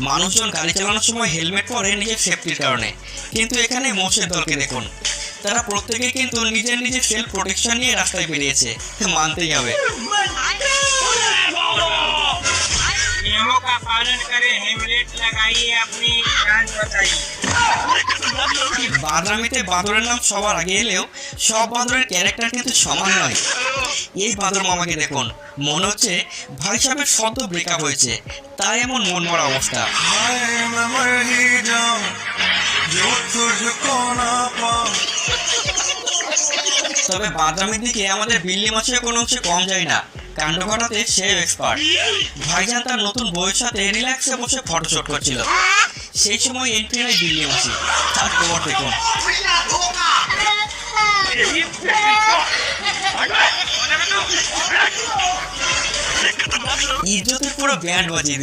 মানুষজন গাড়ি চালানোর সময় হেলমেট পরে নিজের সেফটির কারণে, কিন্তু এখানে মোষের দলকে দেখুন, তারা প্রত্যেকে কিন্তু নিজের নিজের সেলফ প্রোটেকশন নিয়ে রাস্তায় বেরিয়েছে, মানতেই হবে। नियमों का पालन करें, हेलमेट लगाइए, अपनी जान बचाइए। বাদরামিতে বাদরের নাম সবার আগে এলেও সব বাদরের ক্যারেক্টার কিন্তু সমান নয়। এই বাদর মামাকে দেখুন, মনে হচ্ছে ভাই সাহেবের সদ্য ব্রেকআপ হয়েছে, তাই এমন মন মরা অবস্থা। তবে বাদরামির দিকে আমাদের বিল্লি মাছের কোনো অংশে কম যায় না, কাণ্ড ঘটাতে সে এক্সপার্ট। ভাইজান তার নতুন বউয়ের সাথে রিল্যাক্সে বসে ফটোশুট করছিল, সেই সময় এন্ট্রি নেয় বিল্লি মাছি। তার খবর দেখুন। ইজ্জতের পুরো ব্যান্ড বাজিয়ে